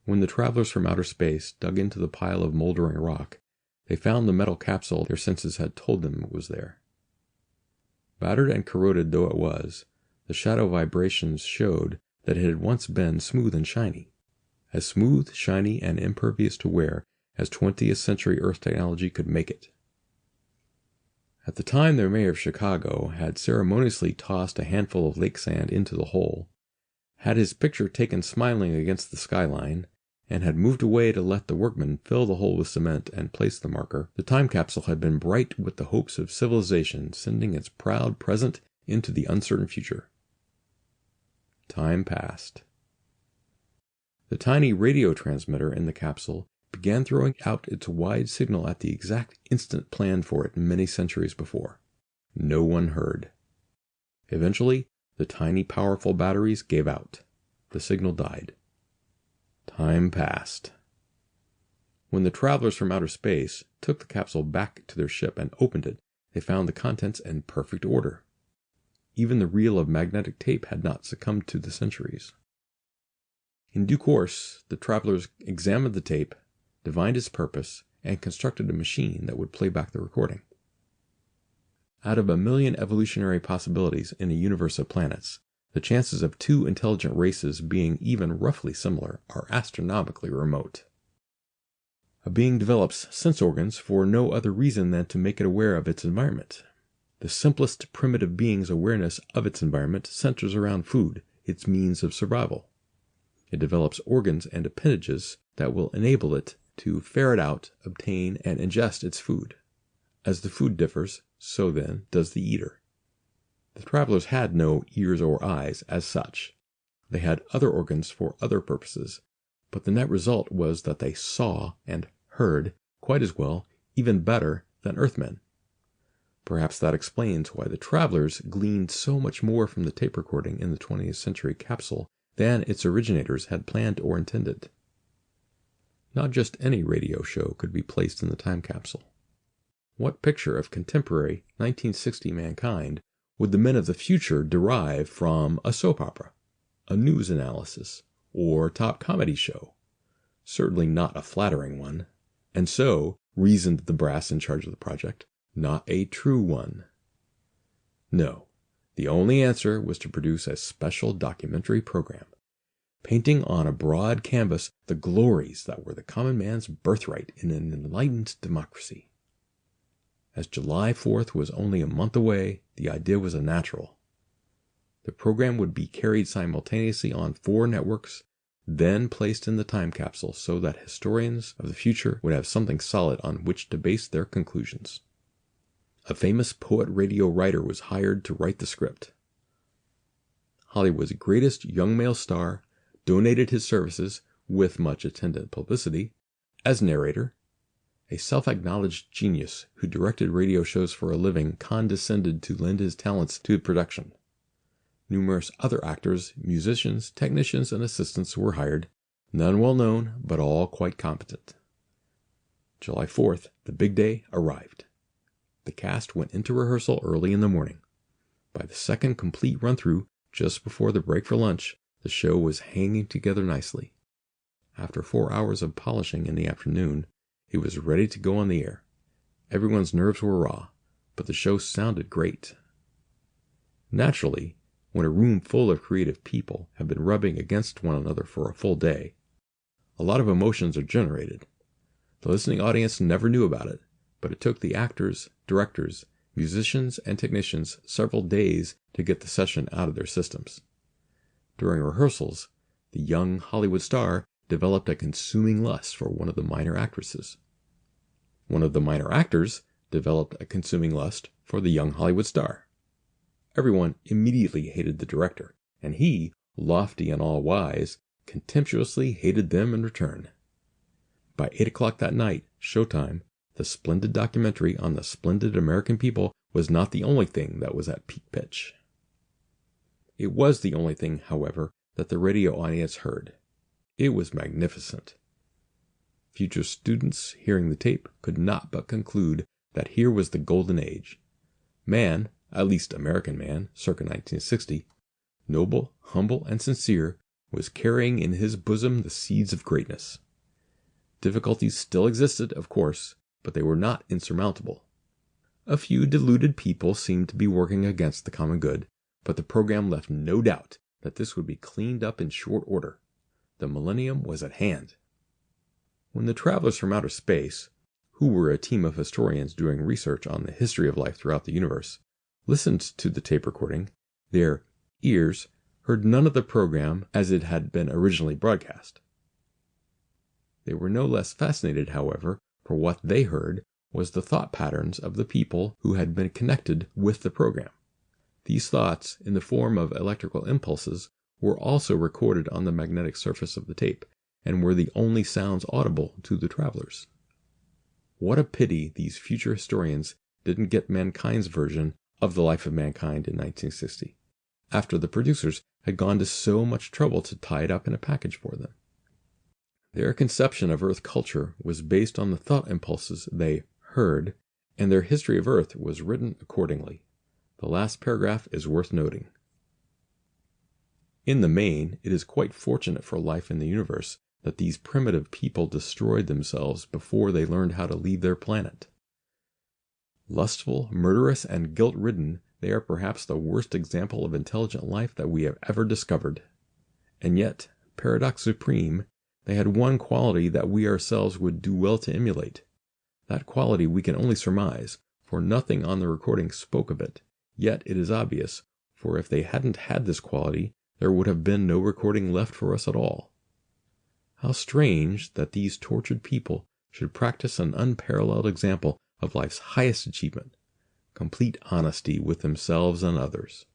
When the travelers from outer space dug into the pile of moldering rock, they found the metal capsule their senses had told them was there. Battered and corroded though it was, the shadow vibrations showed that it had once been smooth and shiny. As smooth, shiny, and impervious to wear as 20th century Earth technology could make it. At the time, the mayor of Chicago had ceremoniously tossed a handful of lake sand into the hole, had his picture taken smiling against the skyline, and had moved away to let the workmen fill the hole with cement and place the marker. The time capsule had been bright with the hopes of civilization sending its proud present into the uncertain future. Time passed. The tiny radio transmitter in the capsule began throwing out its wide signal at the exact instant planned for it many centuries before. No one heard. Eventually, the tiny powerful batteries gave out. The signal died. Time passed. When the travelers from outer space took the capsule back to their ship and opened it, they found the contents in perfect order. Even the reel of magnetic tape had not succumbed to the centuries. In due course, the travelers examined the tape, divined its purpose, and constructed a machine that would play back the recording. Out of 1,000,000 evolutionary possibilities in a universe of planets, the chances of two intelligent races being even roughly similar are astronomically remote. A being develops sense organs for no other reason than to make it aware of its environment. The simplest primitive being's awareness of its environment centers around food, its means of survival. It develops organs and appendages that will enable it to ferret out, obtain, and ingest its food. As the food differs, so then does the eater. The travelers had no ears or eyes as such. They had other organs for other purposes, but the net result was that they saw and heard quite as well, even better, than Earthmen. Perhaps that explains why the travelers gleaned so much more from the tape recording in the 20th century capsule than its originators had planned or intended. Not just any radio show could be placed in the time capsule. What picture of contemporary 1960 mankind would the men of the future derive from a soap opera, a news analysis, or top comedy show? Certainly not a flattering one, and so, reasoned the brass in charge of the project, not a true one. No, the only answer was to produce a special documentary program, painting on a broad canvas the glories that were the common man's birthright in an enlightened democracy. As July 4th was only a month away, the idea was a natural. The program would be carried simultaneously on 4 networks, then placed in the time capsule so that historians of the future would have something solid on which to base their conclusions. A famous poet radio writer was hired to write the script. Hollywood's greatest young male star donated his services, with much attendant publicity, as narrator. A self-acknowledged genius who directed radio shows for a living condescended to lend his talents to production. Numerous other actors, musicians, technicians, and assistants were hired, none well known, but all quite competent. July 4th, the big day, arrived. The cast went into rehearsal early in the morning. By the second complete run-through, just before the break for lunch, the show was hanging together nicely. After 4 hours of polishing in the afternoon, it was ready to go on the air. Everyone's nerves were raw, but the show sounded great. Naturally, when a room full of creative people have been rubbing against one another for a full day, a lot of emotions are generated. The listening audience never knew about it, but it took the actors, directors, musicians, and technicians several days to get the session out of their systems. During rehearsals, the young Hollywood star developed a consuming lust for one of the minor actresses. One of the minor actors developed a consuming lust for the young Hollywood star. Everyone immediately hated the director, and he, lofty and all-wise, contemptuously hated them in return. By 8 o'clock that night, showtime, the splendid documentary on the splendid American people was not the only thing that was at peak pitch. It was the only thing, however, that the radio audience heard. It was magnificent. Future students hearing the tape could not but conclude that here was the golden age. Man, at least American man, circa 1960, noble, humble, and sincere, was carrying in his bosom the seeds of greatness. Difficulties still existed, of course, but they were not insurmountable. A few deluded people seemed to be working against the common good, but the program left no doubt that this would be cleaned up in short order. The millennium was at hand. When the travelers from outer space, who were a team of historians doing research on the history of life throughout the universe, listened to the tape recording, their ears heard none of the program as it had been originally broadcast. They were no less fascinated, however, for what they heard was the thought patterns of the people who had been connected with the program. These thoughts, in the form of electrical impulses, were also recorded on the magnetic surface of the tape, and were the only sounds audible to the travelers. What a pity these future historians didn't get mankind's version of the life of mankind in 1960, after the producers had gone to so much trouble to tie it up in a package for them. Their conception of Earth culture was based on the thought impulses they heard, and their history of Earth was written accordingly. The last paragraph is worth noting. In the main, it is quite fortunate for life in the universe that these primitive people destroyed themselves before they learned how to leave their planet. Lustful, murderous, and guilt-ridden, they are perhaps the worst example of intelligent life that we have ever discovered. And yet, paradox supreme, they had one quality that we ourselves would do well to emulate. That quality we can only surmise, for nothing on the recording spoke of it. Yet it is obvious, for if they hadn't had this quality, there would have been no recording left for us at all. How strange that these tortured people should practice an unparalleled example of life's highest achievement, complete honesty with themselves and others.